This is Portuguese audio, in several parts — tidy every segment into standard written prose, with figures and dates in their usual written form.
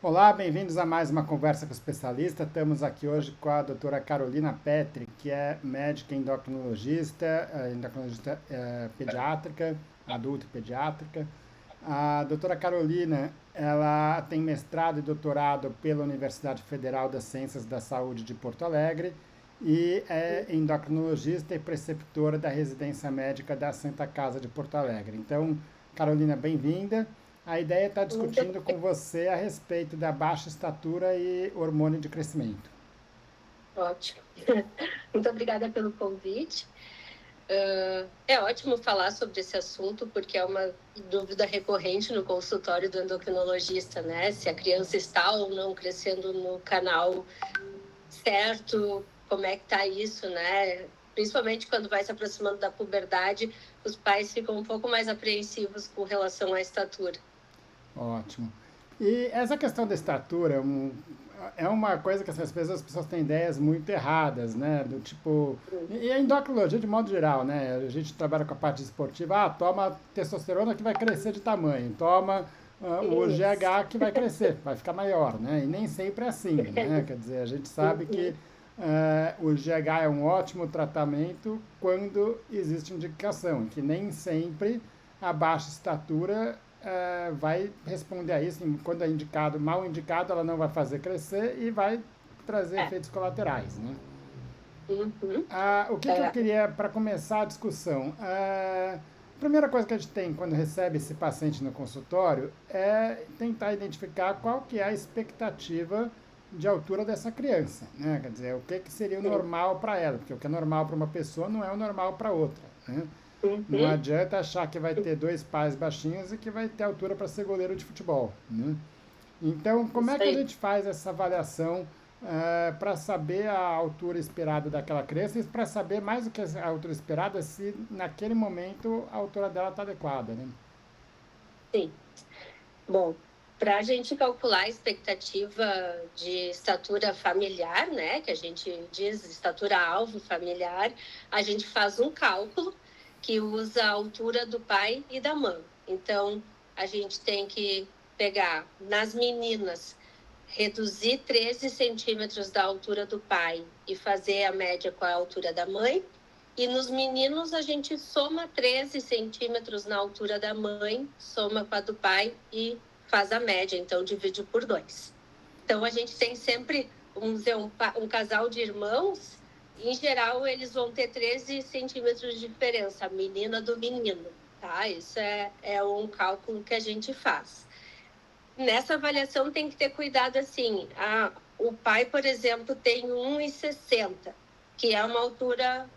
Olá, bem-vindos a mais uma conversa com o especialista. Estamos aqui hoje com a doutora Carolina Petri, que é médica endocrinologista pediátrica, adulta e pediátrica. A doutora Carolina, ela tem mestrado e doutorado pela Universidade Federal das Ciências da Saúde de Porto Alegre e é endocrinologista e preceptora da residência médica da Santa Casa de Porto Alegre. Então, Carolina, bem-vinda. A ideia é estar Muito discutindo com você a respeito da baixa estatura e hormônio de crescimento. ótimo. Muito obrigada pelo convite. É ótimo falar sobre esse assunto, porque é uma dúvida recorrente no consultório do endocrinologista, né? Se a criança está ou não crescendo no canal certo, como é que está isso, né? Principalmente quando vai se aproximando da puberdade, os pais ficam um pouco mais apreensivos com relação à estatura. Ótimo. E essa questão da estatura é uma coisa que as pessoas têm ideias muito erradas, né? Do tipo. E a endocrinologia, de modo geral, né? A gente trabalha com a parte esportiva, toma testosterona que vai crescer de tamanho, toma o Isso. GH que vai crescer, vai ficar maior, né? E nem sempre é assim, né? Quer dizer, a gente sabe que Uhum. o GH é um ótimo tratamento quando existe indicação, que nem sempre a baixa estatura vai responder a isso. Quando é indicado, mal indicado, ela não vai fazer crescer e vai trazer É. efeitos colaterais, né? Uhum. O que eu É. queria, para começar a discussão, a primeira coisa que a gente tem quando recebe esse paciente no consultório é tentar identificar qual que é a expectativa de altura dessa criança, né? Quer dizer, o que seria o Sim. normal para ela, porque o que é normal para uma pessoa não é o normal para outra, né? Não Uhum. adianta achar que vai ter dois pais baixinhos e que vai ter altura para ser goleiro de futebol, né? Então, como é Isso que a aí. gente faz essa avaliação para saber a altura esperada daquela criança e para saber mais do que a altura esperada se naquele momento a altura dela está adequada, né? Sim. Bom, para a gente calcular a expectativa de estatura familiar, né, que a gente diz estatura-alvo familiar, a gente faz um cálculo que usa a altura do pai e da mãe. Então, a gente tem que pegar nas meninas, reduzir 13 centímetros da altura do pai e fazer a média com a altura da mãe. E nos meninos, a gente soma 13 centímetros na altura da mãe, soma com a do pai e faz a média, então divide por dois. Então, a gente tem sempre, vamos dizer, um casal de irmãos, em geral, eles vão ter 13 centímetros de diferença, a menina do menino, tá? Isso é um cálculo que a gente faz. Nessa avaliação tem que ter cuidado assim. O pai, por exemplo, tem 1,60, que é uma altura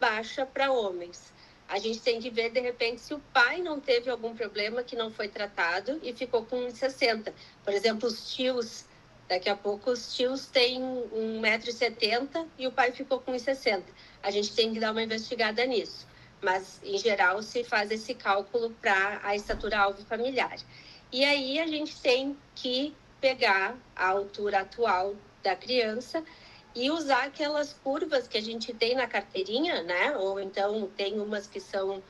baixa para homens. A gente tem que ver, de repente, se o pai não teve algum problema que não foi tratado e ficou com 1,60. Por exemplo, os tios, daqui a pouco os tios têm 1,70 m e o pai ficou com 1,60. A gente tem que dar uma investigada nisso. Mas, em geral, se faz esse cálculo para a estatura alvo familiar. E aí a gente tem que pegar a altura atual da criança e usar aquelas curvas que a gente tem na carteirinha, né? Ou então tem umas que são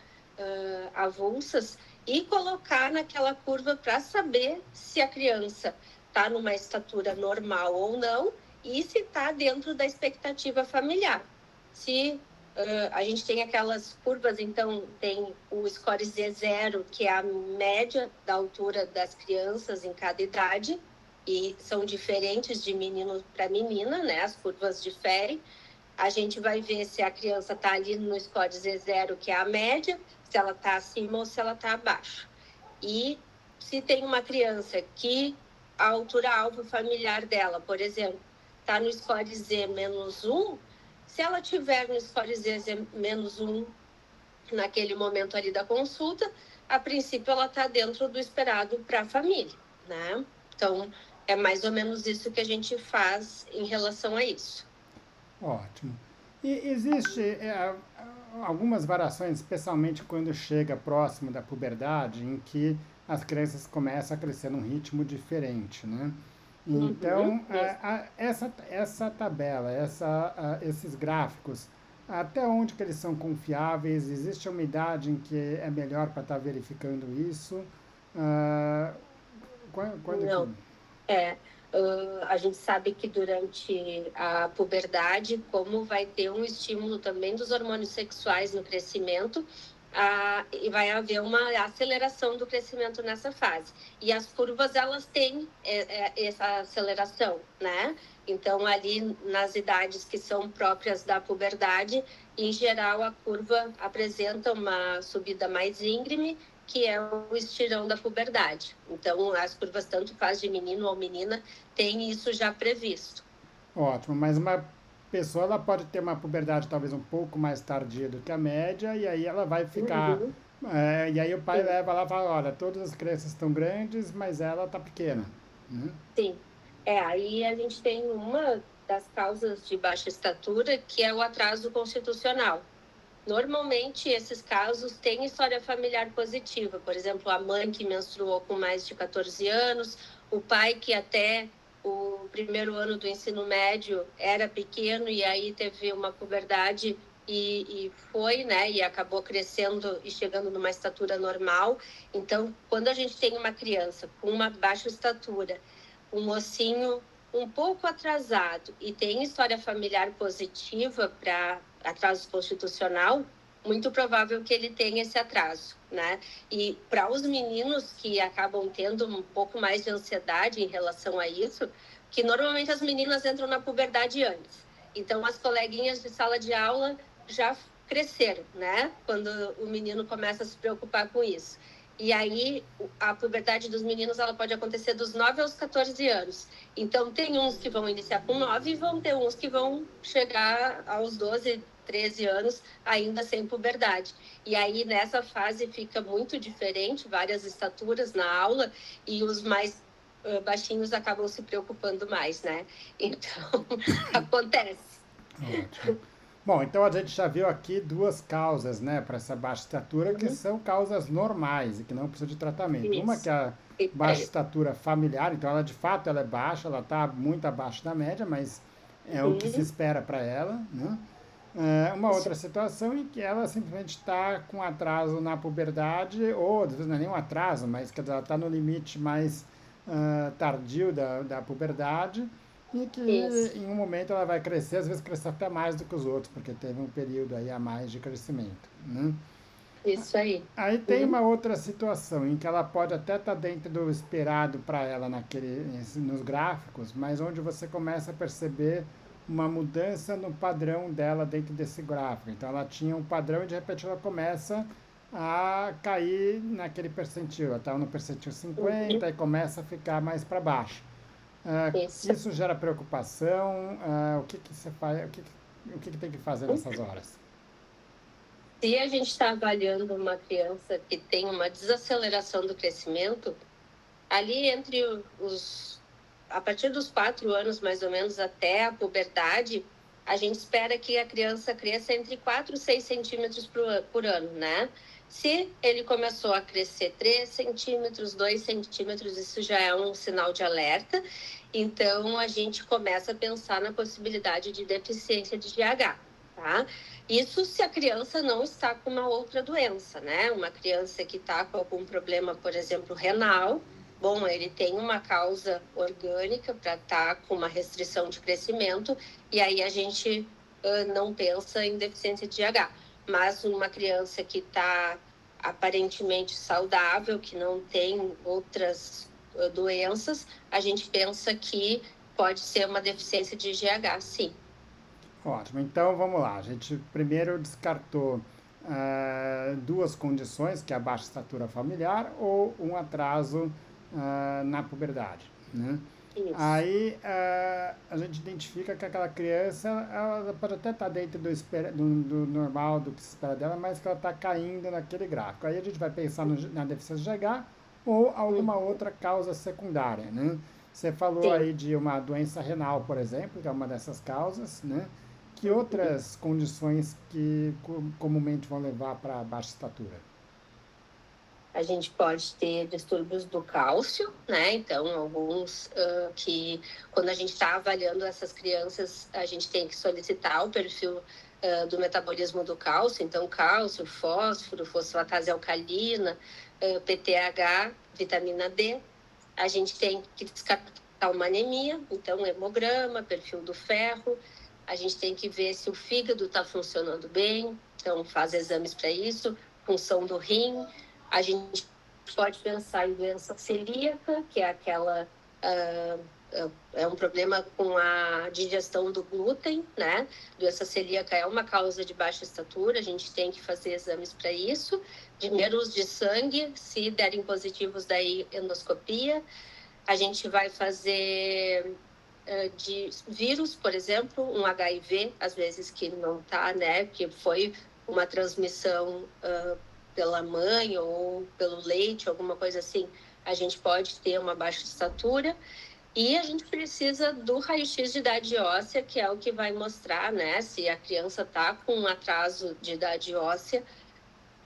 avulsas, e colocar naquela curva para saber se a criança está numa estatura normal ou não e se está dentro da expectativa familiar. Se a gente tem aquelas curvas, então tem o score Z0, que é a média da altura das crianças em cada idade, e são diferentes de menino para menina, né? As curvas diferem. A gente vai ver se a criança está ali no score Z0, que é a média, se ela está acima ou se ela está abaixo. E se tem uma criança que a altura-alvo familiar dela, por exemplo, está no score Z-1, se ela tiver no score Z-1 naquele momento ali da consulta, a princípio ela está dentro do esperado para a família, né? Então, é mais ou menos isso que a gente faz em relação a isso. Ótimo. E existe algumas variações, especialmente quando chega próximo da puberdade, em que as crianças começam a crescer num ritmo diferente, né? Uhum, Então, isso. essa tabela, esses gráficos, até onde que eles são confiáveis? Existe uma idade em que é melhor para estar verificando isso? Ah, quando que... Não. É, a gente sabe que durante a puberdade, como vai ter um estímulo também dos hormônios sexuais no crescimento, e vai haver uma aceleração do crescimento nessa fase. E as curvas, elas têm essa aceleração, né? Então, ali nas idades que são próprias da puberdade, em geral, a curva apresenta uma subida mais íngreme, que é o estirão da puberdade. Então, as curvas, tanto faz de menino ou menina, tem isso já previsto. Ótimo, mas uma pessoa ela pode ter uma puberdade talvez um pouco mais tardia do que a média, e aí ela vai ficar. Uhum, E aí o pai sim, leva lá e fala: olha, todas as crianças estão grandes, mas ela está pequena. Né? sim. Aí a gente tem uma das causas de baixa estatura, que é o atraso constitucional. Normalmente, esses casos têm história familiar positiva. Por exemplo, a mãe que menstruou com mais de 14 anos, o pai que até o primeiro ano do ensino médio era pequeno e aí teve uma puberdade e foi, né? E acabou crescendo e chegando numa estatura normal. Então, quando a gente tem uma criança com uma baixa estatura, um ossinho um pouco atrasado e tem história familiar positiva para atraso constitucional, muito provável que ele tenha esse atraso, né? E para os meninos que acabam tendo um pouco mais de ansiedade em relação a isso, que normalmente as meninas entram na puberdade antes. Então, as coleguinhas de sala de aula já cresceram, né? Quando o menino começa a se preocupar com isso. E aí, a puberdade dos meninos ela pode acontecer dos 9 aos 14 anos. Então, tem uns que vão iniciar com 9 e vão ter uns que vão chegar aos 12, 13 anos ainda sem puberdade. E aí, nessa fase, fica muito diferente, várias estaturas na aula, e os mais baixinhos acabam se preocupando mais, né? Então, acontece. Ótimo. Bom, então a gente já viu aqui duas causas, né, para essa baixa estatura, que Uhum. são causas normais e que não precisam de tratamento. Uma que Isso. é a baixa É. estatura familiar, então ela de fato ela é baixa, ela está muito abaixo da média, mas é o que se Uhum. espera para ela, né? Uma Isso. outra situação em que ela simplesmente está com atraso na puberdade, ou às vezes não é nem um atraso, mas quer dizer, ela está no limite mais tardio da puberdade, e que Isso. em um momento ela vai crescer, às vezes crescer até mais do que os outros, porque teve um período aí a mais de crescimento. Né? Isso aí. Aí tem uma Uhum. outra situação em que ela pode até estar dentro do esperado para ela nos gráficos, mas onde você começa a perceber uma mudança no padrão dela dentro desse gráfico. Então ela tinha um padrão e de repente ela começa a cair naquele percentil. Ela estava no percentil Uhum. 50 e começa a ficar mais para baixo. Isso. Isso gera preocupação? O que que você faz? O que que tem que fazer nessas horas? Se a gente está avaliando uma criança que tem uma desaceleração do crescimento, ali entre a partir dos 4 anos, mais ou menos, até a puberdade, a gente espera que a criança cresça entre 4 e 6 centímetros por ano, né? Se ele começou a crescer 3 centímetros, 2 centímetros, isso já é um sinal de alerta. Então, a gente começa a pensar na possibilidade de deficiência de GH, tá? Isso se a criança não está com uma outra doença, né? Uma criança que está com algum problema, por exemplo, renal, bom, ele tem uma causa orgânica para estar com uma restrição de crescimento, e aí a gente não pensa em deficiência de H. Mas uma criança que está aparentemente saudável, que não tem outras doenças, a gente pensa que pode ser uma deficiência de GH, sim. Ótimo, então vamos lá. A gente primeiro descartou duas condições, que é a baixa estatura familiar ou um atraso na puberdade. Né? Isso. Aí a gente identifica que aquela criança ela pode até estar dentro do normal, do que se espera dela, mas que ela está caindo naquele gráfico. Aí a gente vai pensar na deficiência de GH ou alguma Uhum. outra causa secundária. Né? Você falou Sim. aí de uma doença renal, por exemplo, que é uma dessas causas. Né? Que Uhum. outras condições que comumente vão levar para baixa estatura? A gente pode ter distúrbios do cálcio, né? Então, alguns que, quando a gente está avaliando essas crianças, a gente tem que solicitar o perfil do metabolismo do cálcio. Então, cálcio, fósforo, fosfatase alcalina, PTH, vitamina D. A gente tem que descartar tá uma anemia, então hemograma, perfil do ferro, a gente tem que ver se o fígado está funcionando bem, então faz exames para isso, função do rim, a gente pode pensar em doença celíaca, que é aquela é um problema com a digestão do glúten, né? Doença celíaca é uma causa de baixa estatura, a gente tem que fazer exames para isso. Primeiro os de sangue, se derem positivos, daí endoscopia. A gente vai fazer de vírus, por exemplo, um HIV, às vezes que não está, né? Que foi uma transmissão pela mãe ou pelo leite, alguma coisa assim. A gente pode ter uma baixa estatura. E a gente precisa do raio-x de idade óssea, que é o que vai mostrar, né, se a criança está com um atraso de idade óssea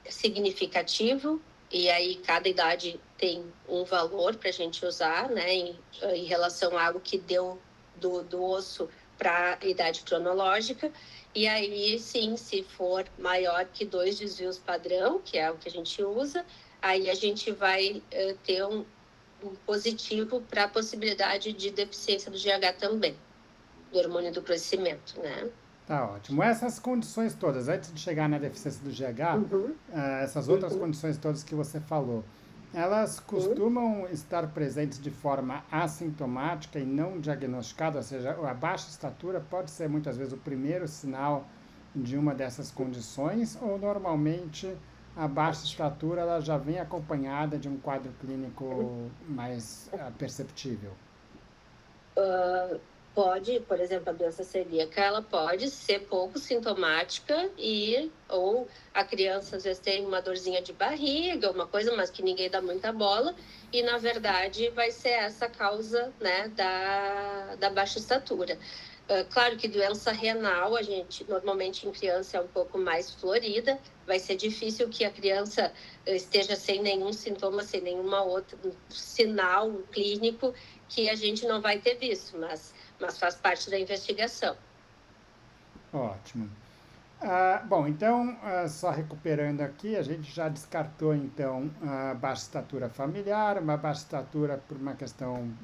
significativo, e aí cada idade tem um valor para a gente usar, né, em relação a algo que deu do osso para a idade cronológica. E aí, sim, se for maior que 2 desvios padrão, que é o que a gente usa, aí a gente vai ter um positivo para a possibilidade de deficiência do GH também, do hormônio do crescimento, né? Tá ótimo. Essas condições todas, antes de chegar na deficiência do GH, Uhum, essas outras condições todas que você falou, elas uhum. costumam estar presentes de forma assintomática e não diagnosticada, ou seja, a baixa estatura pode ser muitas vezes o primeiro sinal de uma dessas condições, ou normalmente a baixa estatura ela já vem acompanhada de um quadro clínico mais perceptível? Pode, por exemplo, a doença celíaca, ela pode ser pouco sintomática ou a criança às vezes tem uma dorzinha de barriga, uma coisa, mas que ninguém dá muita bola, e na verdade vai ser essa causa, né, da baixa estatura. Claro que doença renal, a gente normalmente em criança é um pouco mais florida, vai ser difícil que a criança esteja sem nenhum sintoma, sem nenhuma outra sinal clínico que a gente não vai ter visto, mas faz parte da investigação. Ótimo. Bom, então, só recuperando aqui, a gente já descartou, então, a baixa estatura familiar, uma baixa estatura por uma questão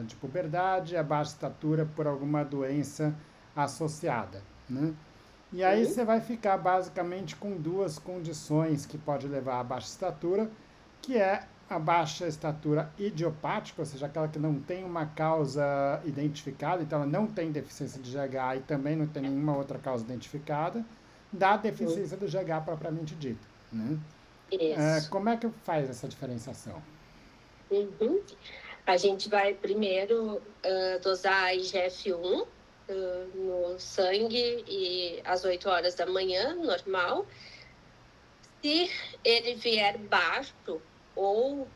de puberdade, a baixa estatura por alguma doença associada, né? E aí Uhum. você vai ficar basicamente com duas condições que pode levar à baixa estatura, que é a baixa estatura idiopática, ou seja, aquela que não tem uma causa identificada, então ela não tem deficiência de GH e também não tem nenhuma outra causa identificada, da Uhum. deficiência do GH propriamente dita, né? Isso. Como é que faz essa diferenciação? Uhum. A gente vai primeiro dosar a IGF-1 no sangue e às 8 horas da manhã, normal. Se ele vier baixo ou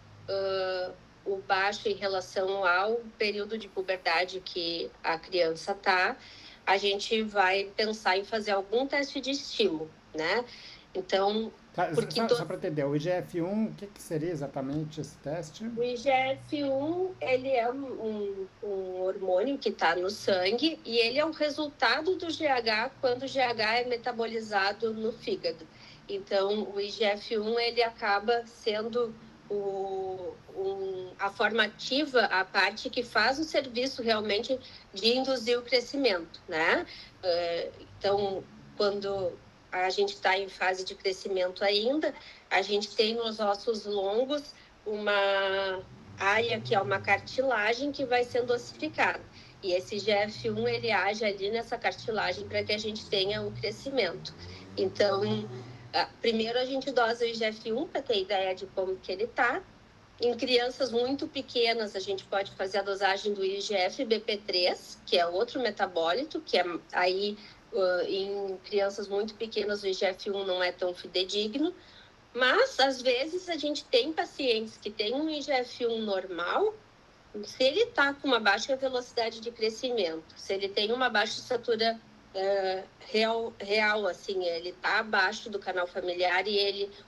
o baixo em relação ao período de puberdade que a criança está, a gente vai pensar em fazer algum teste de estímulo, né? Então, Tá, porque só para entender, o IGF-1, o que, que seria exatamente esse teste? o IGF-1 ele é um hormônio que está no sangue e ele é o resultado do GH quando o GH é metabolizado no fígado. Então, o IGF-1 ele acaba sendo a forma ativa, a parte que faz o serviço realmente de induzir o crescimento, né? Então, quando a gente está em fase de crescimento ainda, a gente tem nos ossos longos uma área que é uma cartilagem que vai sendo ossificada. E esse GF1 ele age ali nessa cartilagem para que a gente tenha o crescimento. Então, primeiro a gente dosa o IGF-1 para ter ideia de como que ele está. Em crianças muito pequenas, a gente pode fazer a dosagem do IGF-BP3, que é outro metabólito, que é aí em crianças muito pequenas o IGF-1 não é tão fidedigno, mas, às vezes, a gente tem pacientes que têm um IGF-1 normal, se ele está com uma baixa velocidade de crescimento, se ele tem uma baixa estatura real, assim, ele está abaixo do canal familiar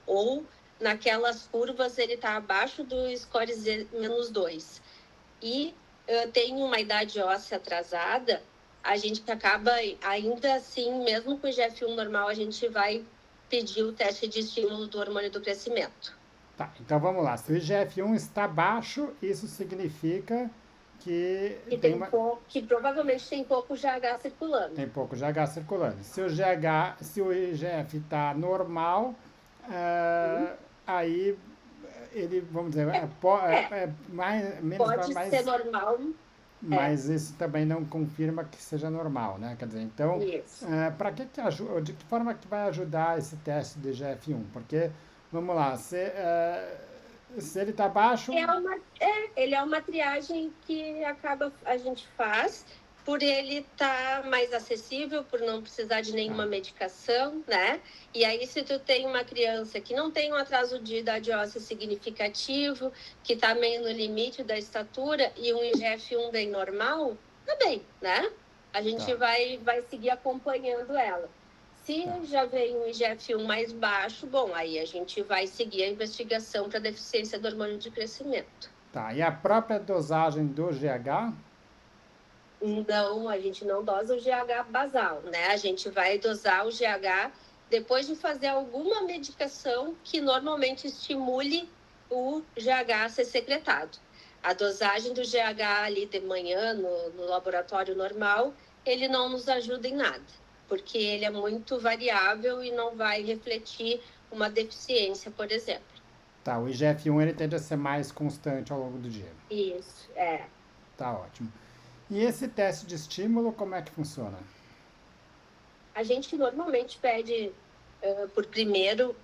ou naquelas curvas, ele está abaixo do score Z-2. E tem uma idade óssea atrasada, a gente acaba, ainda assim, mesmo com o IGF-1 normal, a gente vai pedir o teste de estímulo do hormônio do crescimento. Tá, então vamos lá. Se o IGF-1 está baixo, isso significa Que tem tem que provavelmente tem pouco GH circulando. tem pouco GH circulando. Se o IGF está normal, aí ele, vamos dizer, menos, Pode ser normal. mas isso também não confirma que seja normal, né? Quer dizer, então, Isso. para que ajuda, de que forma que vai ajudar esse teste de IGF-1? Porque, vamos lá, se ele está baixo, Ele é uma triagem que a gente faz por ele estar mais acessível, por não precisar de nenhuma medicação, né? E aí, se tu tem uma criança que não tem um atraso de idade óssea significativo, que está meio no limite da estatura e um IGF-1 bem normal, tá bem, né? A gente vai seguir acompanhando ela. Se já vem um IGF-1 mais baixo, bom, aí a gente vai seguir a investigação para deficiência do hormônio de crescimento. tá. E a própria dosagem do GH? Não, a gente não dosa o GH basal, né? A gente vai dosar o GH depois de fazer alguma medicação que normalmente estimule o GH a ser secretado. A dosagem do GH ali de manhã, no laboratório normal, ele não nos ajuda em nada, porque ele é muito variável e não vai refletir uma deficiência, por exemplo. Tá, o IGF-1 ele tende a ser mais constante ao longo do dia. Isso, Tá ótimo. E esse teste de estímulo, como é que funciona? A gente normalmente pede, por primeiro,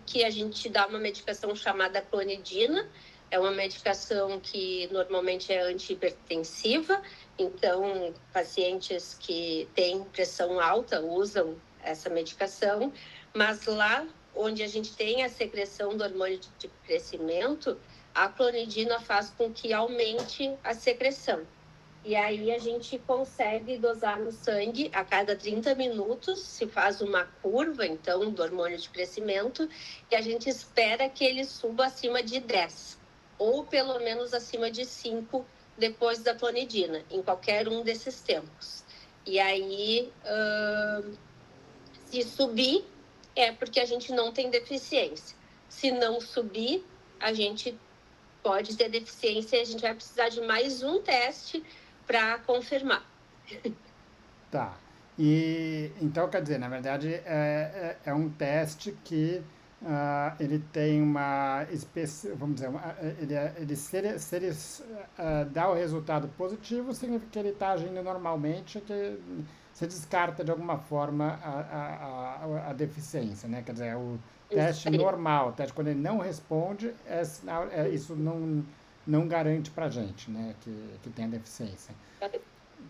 que a gente dá uma medicação chamada clonidina. É uma medicação que normalmente é antihipertensiva, então pacientes que têm pressão alta usam essa medicação, mas lá onde a gente tem a secreção do hormônio de crescimento, a clonidina faz com que aumente a secreção. E aí a gente consegue dosar no sangue a cada 30 minutos, se faz uma curva, então, do hormônio de crescimento, e a gente espera que ele suba acima de 10, ou pelo menos acima de 5 depois da clonidina, em qualquer um desses tempos. E aí, se subir, é porque a gente não tem deficiência. Se não subir, a gente pode ter deficiência e a gente vai precisar de mais um teste para confirmar. Tá. E então, quer dizer, na verdade, é um teste que ele tem uma espécie, vamos dizer, se ele dá o resultado positivo, significa que ele está agindo normalmente, que você descarta de alguma forma a deficiência, né? Quer dizer, o teste normal, o teste quando ele não responde, isso não garante para a gente, né? Que tem a deficiência.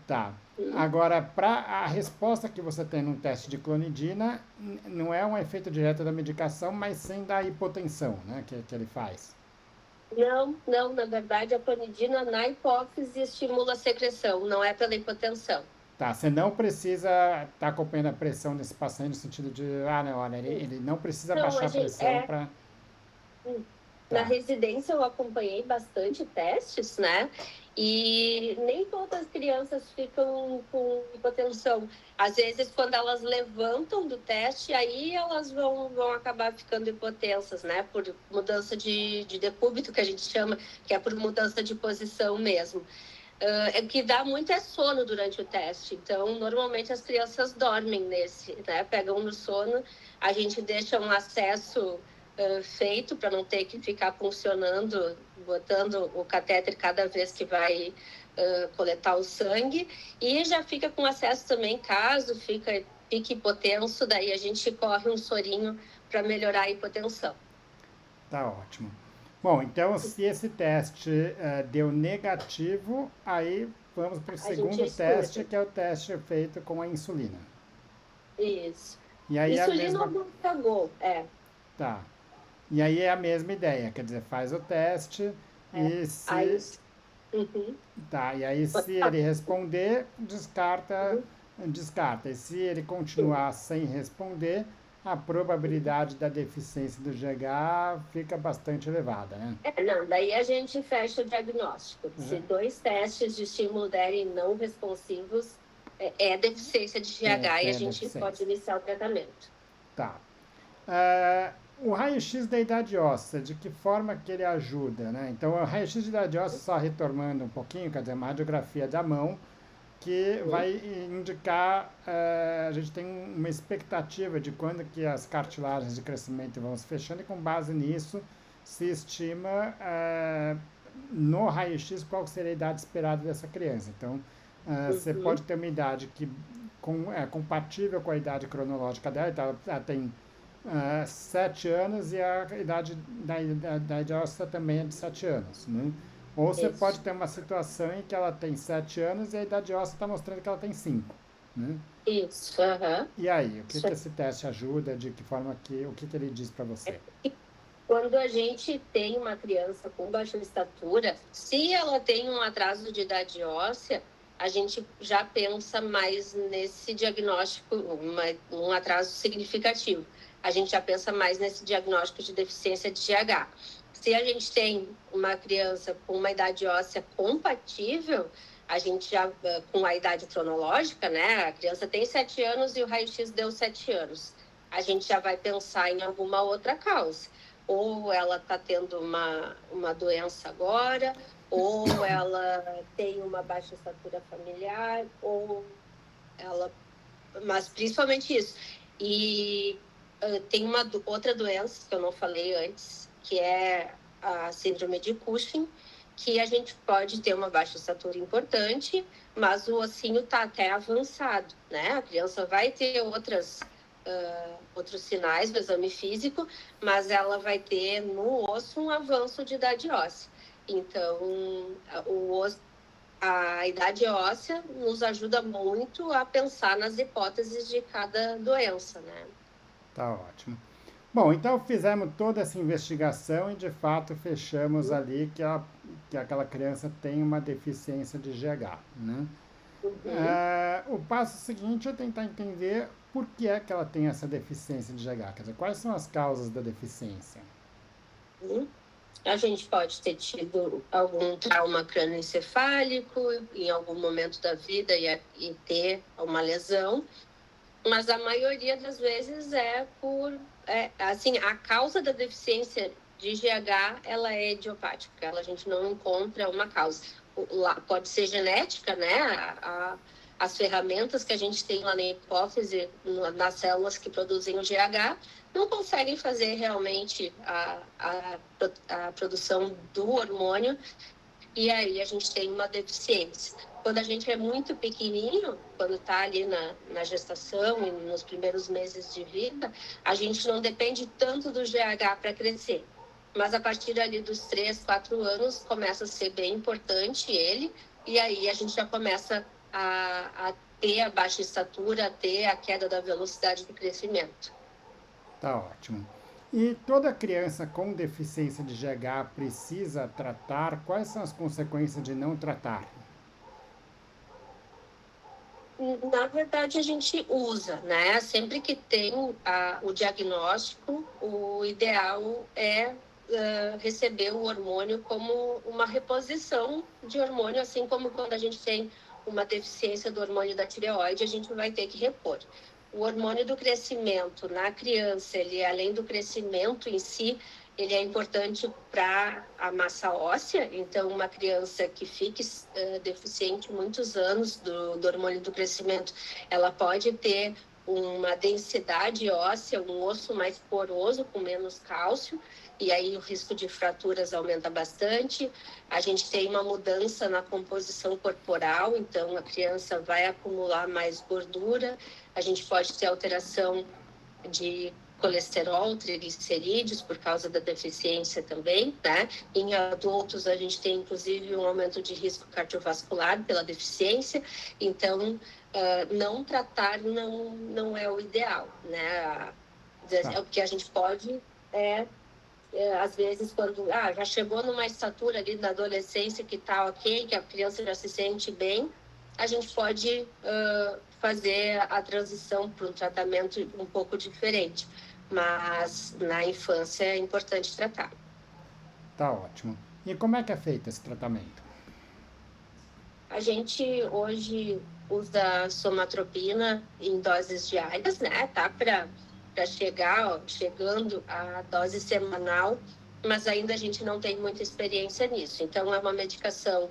Tá. Agora, para a resposta que você tem num teste de clonidina, não é um efeito direto da medicação, mas sim da hipotensão, né, que ele faz. Não, na verdade, a clonidina na hipófise estimula a secreção, não é pela hipotensão. Tá, você não precisa estar acompanhando a pressão desse paciente no sentido de, não, olha, ele não precisa baixar a pressão para... Na residência eu acompanhei bastante testes, né? E nem todas as crianças ficam com hipotensão. Às vezes, quando elas levantam do teste, aí elas vão acabar ficando hipotensas, né? Por mudança de decúbito, que a gente chama, que é por mudança de posição mesmo. O que dá muito é sono durante o teste. Então, normalmente as crianças dormem nesse, né? Pegam no sono, a gente deixa um acesso feito para não ter que ficar funcionando, botando o catéter cada vez que vai coletar o sangue, e já fica com acesso também, caso fique hipotenso, daí a gente corre um sorinho para melhorar a hipotensão. Tá ótimo. Bom, então se esse teste deu negativo, aí vamos para o segundo teste, que é o teste feito com a insulina. Isso. E aí insulina ou glucagon, Tá. E aí é a mesma ideia, quer dizer, faz o teste e se... Tá, e aí se ele responder, descarta. E se ele continuar sem responder, a probabilidade da deficiência do GH fica bastante elevada, né? Daí a gente fecha o diagnóstico. Se 2 testes de estímulo derem não responsivos, é deficiência de GH e a gente pode iniciar o tratamento. Tá. O raio-x da idade óssea, de que forma que ele ajuda, né? Então, o raio-x de idade óssea, só retomando um pouquinho, quer dizer, uma radiografia da mão, que Uhum. vai indicar, a gente tem uma expectativa de quando que as cartilagens de crescimento vão se fechando e com base nisso se estima no raio-x qual seria a idade esperada dessa criança. Então, você Uhum. pode ter uma idade que é compatível com a idade cronológica dela, então ela tem 7 anos e a idade da idade óssea também é de 7 anos, né? Ou você pode Isso. ter uma situação em que ela tem 7 anos e a idade óssea está mostrando que ela tem 5, né? Isso. Aham. E aí, o que, Isso que esse teste ajuda? De que forma que, o que, que ele diz para é você? porque quando a gente tem uma criança com baixa estatura, se ela tem um atraso de idade óssea, a gente já pensa mais nesse diagnóstico, um atraso significativo. A gente já pensa mais nesse diagnóstico de deficiência de GH. Se a gente tem uma criança com uma idade óssea compatível, a gente já, com a idade cronológica, né? A criança tem 7 anos e o raio-x deu 7 anos. A gente já vai pensar em alguma outra causa. Ou ela está tendo uma doença agora, ou ela tem uma baixa estatura familiar, ou ela. Mas principalmente isso. E tem uma outra doença que eu não falei antes, que é a síndrome de Cushing, que a gente pode ter uma baixa estatura importante, mas o ossinho está até avançado, né? A criança vai ter outros sinais do exame físico, mas ela vai ter no osso um avanço de idade óssea. Então, o osso, a idade óssea nos ajuda muito a pensar nas hipóteses de cada doença, né? Tá ótimo. Bom, então fizemos toda essa investigação e de fato fechamos ali que aquela criança tem uma deficiência de GH, né? Uhum. O passo seguinte é tentar entender por que é que ela tem essa deficiência de GH, quer dizer, quais são as causas da deficiência. Uhum. A gente pode ter tido algum trauma crânioencefálico em algum momento da vida e ter uma lesão, mas a maioria das vezes assim, a causa da deficiência de GH, ela é idiopática, a gente não encontra uma causa. Pode ser genética, né? As ferramentas que a gente tem lá na hipófise, nas células que produzem o GH, não conseguem fazer realmente a produção do hormônio, e aí a gente tem uma deficiência. Quando a gente é muito pequenininho, quando está ali na gestação e nos primeiros meses de vida, a gente não depende tanto do GH para crescer. Mas a partir ali dos 3, 4 anos, começa a ser bem importante ele, e aí a gente já começa a ter a baixa estatura, a ter a queda da velocidade do crescimento. Tá ótimo. E toda criança com deficiência de GH precisa tratar? Quais são as consequências de não tratar? Na verdade, a gente usa, né? Sempre que tem o diagnóstico, o ideal é receber o hormônio como uma reposição de hormônio, assim como quando a gente tem uma deficiência do hormônio da tireoide, a gente vai ter que repor. O hormônio do crescimento na criança, ele além do crescimento em si, ele é importante para a massa óssea. Então, uma criança que fique deficiente muitos anos do hormônio do crescimento, ela pode ter uma densidade óssea, um osso mais poroso, com menos cálcio, e aí o risco de fraturas aumenta bastante. A gente tem uma mudança na composição corporal, então a criança vai acumular mais gordura, a gente pode ter alteração de colesterol, triglicerídeos, por causa da deficiência também, né? Em adultos, a gente tem, inclusive, um aumento de risco cardiovascular pela deficiência. Então, não tratar não é o ideal, né? Tá. O que a gente pode às vezes, quando já chegou numa estatura ali na adolescência que está ok, que a criança já se sente bem, a gente pode fazer a transição para um tratamento um pouco diferente. Mas na infância é importante tratar. Tá ótimo. E como é que é feito esse tratamento? A gente hoje usa somatropina em doses diárias, né? Tá? para chegando à dose semanal, mas ainda a gente não tem muita experiência nisso. Então, é uma medicação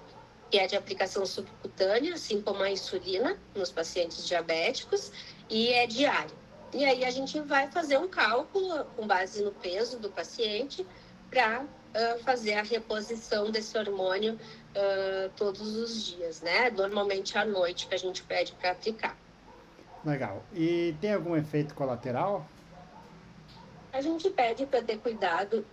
que é de aplicação subcutânea, assim como a insulina nos pacientes diabéticos, e é diária. E aí a gente vai fazer um cálculo com base no peso do paciente para fazer a reposição desse hormônio todos os dias, né? Normalmente à noite que a gente pede para aplicar. Legal. E tem algum efeito colateral? A gente pede para ter cuidado,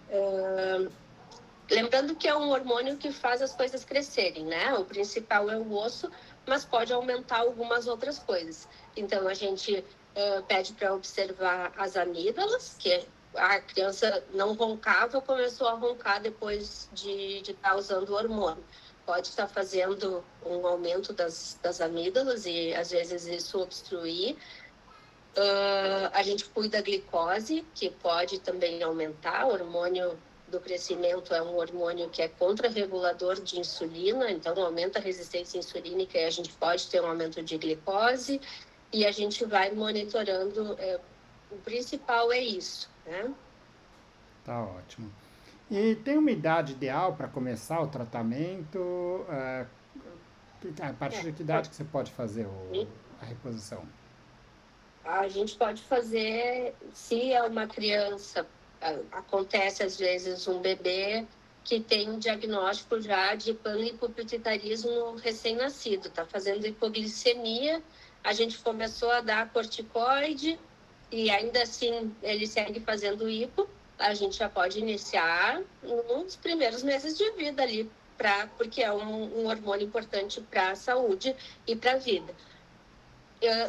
lembrando que é um hormônio que faz as coisas crescerem, né? O principal é o osso, mas pode aumentar algumas outras coisas. Então, a gente pede para observar as amígdalas, que a criança não roncava, começou a roncar depois de estar usando o hormônio. Pode estar fazendo um aumento das amígdalas e, às vezes, isso obstruir. A gente cuida da glicose, que pode também aumentar. O hormônio do crescimento é um hormônio que é contrarregulador de insulina, então aumenta a resistência insulínica e a gente pode ter um aumento de glicose. E a gente vai monitorando. O principal é isso, né? Tá ótimo. E tem uma idade ideal para começar o tratamento? A partir de que idade que você pode fazer a reposição? A gente pode fazer, se é uma criança, acontece às vezes um bebê que tem um diagnóstico já de panlipopituitarismo recém-nascido, está fazendo hipoglicemia, a gente começou a dar corticoide e ainda assim ele segue fazendo hipo, a gente já pode iniciar nos primeiros meses de vida ali, porque é um hormônio importante para a saúde e para a vida.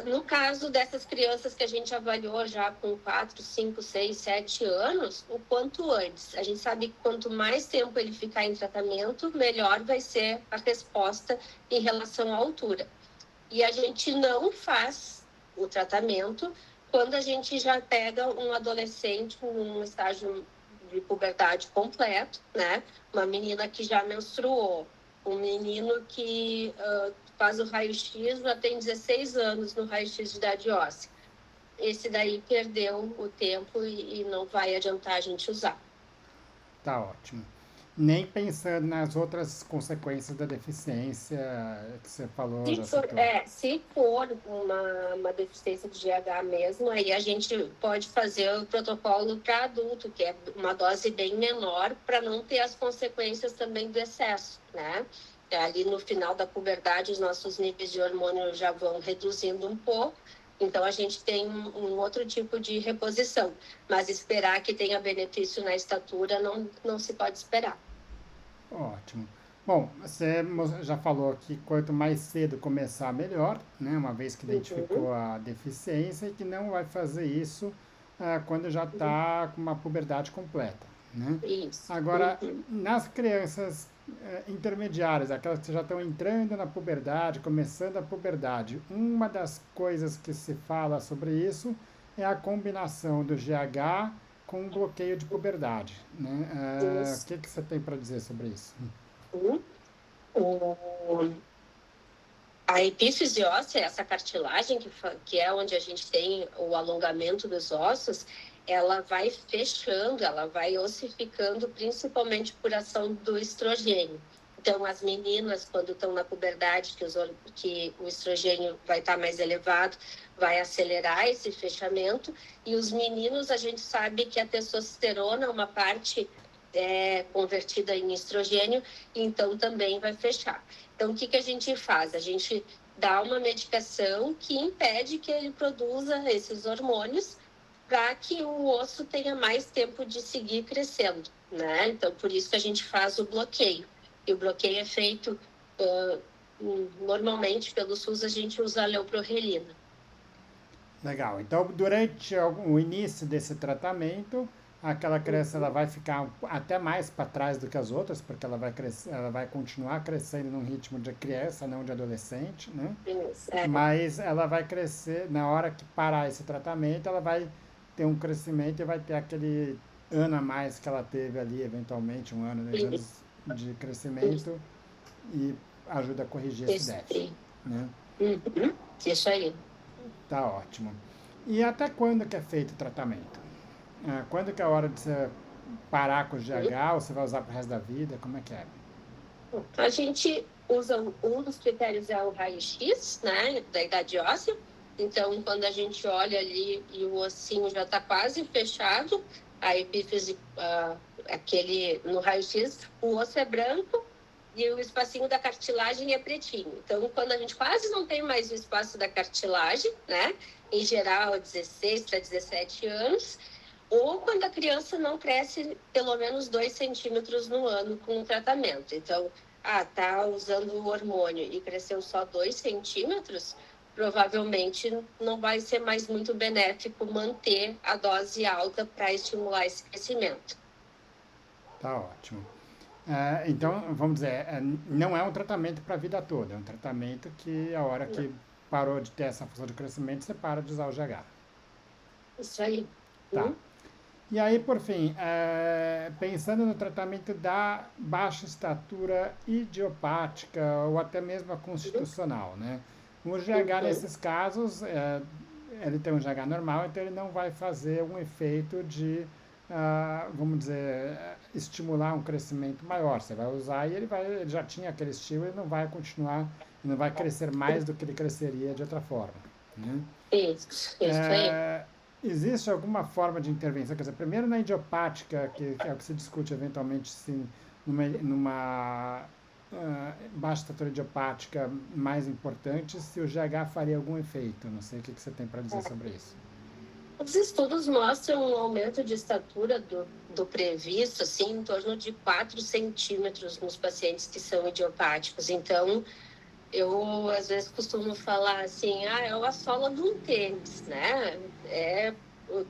No caso dessas crianças que a gente avaliou já com 4, 5, 6, 7 anos, o quanto antes. A gente sabe que quanto mais tempo ele ficar em tratamento, melhor vai ser a resposta em relação à altura. E a gente não faz o tratamento quando a gente já pega um adolescente num estágio de puberdade completo, né? Uma menina que já menstruou, um menino que faz o raio-x, já tem 16 anos no raio-x de idade óssea. Esse daí perdeu o tempo e não vai adiantar a gente usar. Tá ótimo. Nem pensando nas outras consequências da deficiência que você falou, já citou. Se for uma deficiência de GH mesmo, aí a gente pode fazer o protocolo para adulto, que é uma dose bem menor, para não ter as consequências também do excesso, né? Ali no final da puberdade, os nossos níveis de hormônio já vão reduzindo um pouco, então a gente tem um outro tipo de reposição. Mas esperar que tenha benefício na estatura não se pode esperar. Ótimo. Bom, você já falou que quanto mais cedo começar, melhor, né? Uma vez que identificou a deficiência e que não vai fazer isso quando já está com uma puberdade completa, né? Isso. Agora, nas crianças intermediárias, aquelas que já estão entrando na puberdade, começando a puberdade, uma das coisas que se fala sobre isso é a combinação do GH com bloqueio de puberdade, né? O que você tem para dizer sobre isso? A epífise óssea, essa cartilagem que é onde a gente tem o alongamento dos ossos, ela vai fechando, ela vai ossificando, principalmente por ação do estrogênio. Então, as meninas, quando estão na puberdade, que o estrogênio vai estar mais elevado, vai acelerar esse fechamento. E os meninos, a gente sabe que a testosterona é uma parte convertida em estrogênio, então também vai fechar. Então, o que a gente faz? A gente dá uma medicação que impede que ele produza esses hormônios para que o osso tenha mais tempo de seguir crescendo, né? Então, por isso que a gente faz o bloqueio. E o bloqueio é feito, normalmente, pelo SUS, a gente usa a leuprorelina. Legal. Então, durante o início desse tratamento, aquela criança ela vai ficar até mais para trás do que as outras, porque ela vai crescer, ela vai continuar crescendo num ritmo de criança, não de adolescente, né? Isso, Mas ela vai crescer, na hora que parar esse tratamento, ela vai ter um crescimento e vai ter aquele ano a mais que ela teve ali, eventualmente, 1 ano, 2 anos de crescimento e ajuda a corrigir esse déficit, né? Isso aí. Tá ótimo. E até quando que é feito o tratamento? Quando que é a hora de você parar com o GH ou você vai usar pro resto da vida? Como é que é? A gente usa um dos critérios é o raio-x, né, da idade óssea. Então, quando a gente olha ali e o ossinho já está quase fechado, a epífise, aquele no raio-x, o osso é branco e o espacinho da cartilagem é pretinho. Então, quando a gente quase não tem mais o espaço da cartilagem, né, em geral, 16 para 17 anos, ou quando a criança não cresce pelo menos 2 centímetros no ano com o tratamento. Então, tá usando o hormônio e cresceu só 2 centímetros, provavelmente não vai ser mais muito benéfico manter a dose alta para estimular esse crescimento. Tá ótimo. Então, vamos dizer, não é um tratamento para a vida toda, é um tratamento que a hora Não, que parou de ter essa função de crescimento, você para de usar o GH. isso aí. Tá. E aí, por fim, pensando no tratamento da baixa estatura idiopática ou até mesmo a constitucional, né? O GH, nesses casos, ele tem um GH normal, então ele não vai fazer um efeito de, vamos dizer, estimular um crescimento maior. Você vai usar e ele já tinha aquele estímulo e não vai continuar, não vai crescer mais do que ele cresceria de outra forma, né? Isso aí. Existe alguma forma de intervenção? Quer dizer, primeiro na idiopática, que é o que se discute eventualmente, sim, numa baixa estatura idiopática mais importante, se o GH faria algum efeito. Não sei o que você tem para dizer sobre isso. Os estudos mostram um aumento de estatura do previsto, assim, em torno de 4 centímetros nos pacientes que são idiopáticos. Então, eu, às vezes, costumo falar assim, é a sola de um tênis, né? É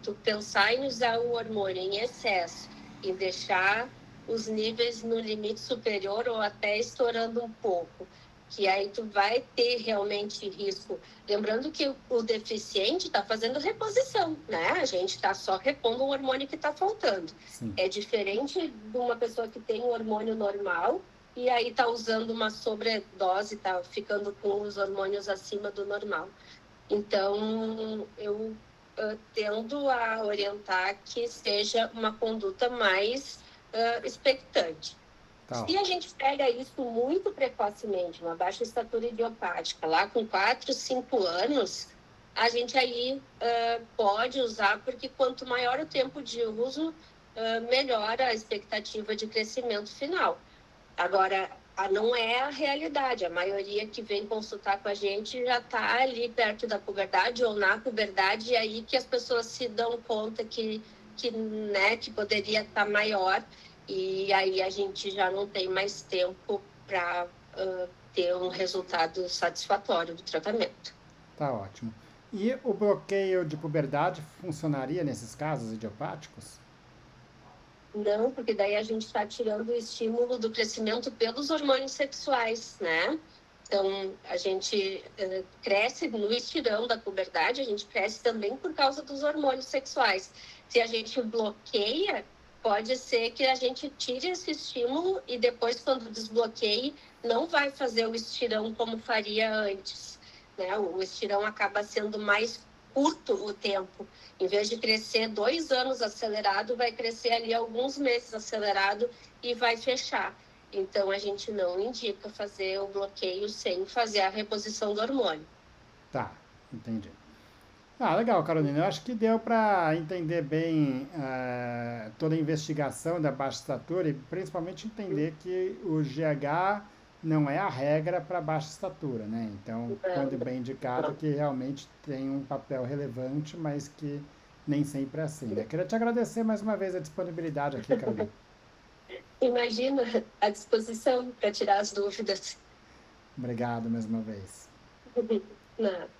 tu pensar em usar o hormônio em excesso e deixar os níveis no limite superior ou até estourando um pouco, que aí tu vai ter realmente risco. Lembrando que o deficiente está fazendo reposição, né? A gente está só repondo o hormônio que está faltando. Sim. É diferente de uma pessoa que tem um hormônio normal e aí tá usando uma sobredose, tá ficando com os hormônios acima do normal. Então, eu tendo a orientar que seja uma conduta mais expectante. Tá Se a ótimo. gente pega isso muito precocemente, uma baixa estatura idiopática, lá com 4, 5 anos, a gente aí pode usar, porque quanto maior o tempo de uso, melhor a expectativa de crescimento final. Agora, não é a realidade. A maioria que vem consultar com a gente já está ali perto da puberdade ou na puberdade, e aí que as pessoas se dão conta né, que poderia estar maior, e aí a gente já não tem mais tempo para ter um resultado satisfatório do tratamento. Tá ótimo. E o bloqueio de puberdade funcionaria nesses casos idiopáticos? Não, porque daí a gente está tirando o estímulo do crescimento pelos hormônios sexuais, né? Então, a gente cresce no estirão da puberdade, a gente cresce também por causa dos hormônios sexuais. Se a gente bloqueia, pode ser que a gente tire esse estímulo e depois, quando desbloqueie, não vai fazer o estirão como faria antes, né? O estirão acaba sendo mais curto o tempo. Em vez de crescer 2 anos acelerado, vai crescer ali alguns meses acelerado e vai fechar. Então, a gente não indica fazer o bloqueio sem fazer a reposição do hormônio. Tá, entendi. Legal, Carolina. Eu acho que deu para entender bem toda a investigação da baixa estatura e principalmente entender que o GH não é a regra para baixa estatura, né? Então, quando bem indicado, que realmente tem um papel relevante, mas que nem sempre é assim, né? Queria te agradecer mais uma vez a disponibilidade aqui, Carolina. Imagina a disposição para tirar as dúvidas. Obrigado mais uma vez. Nada.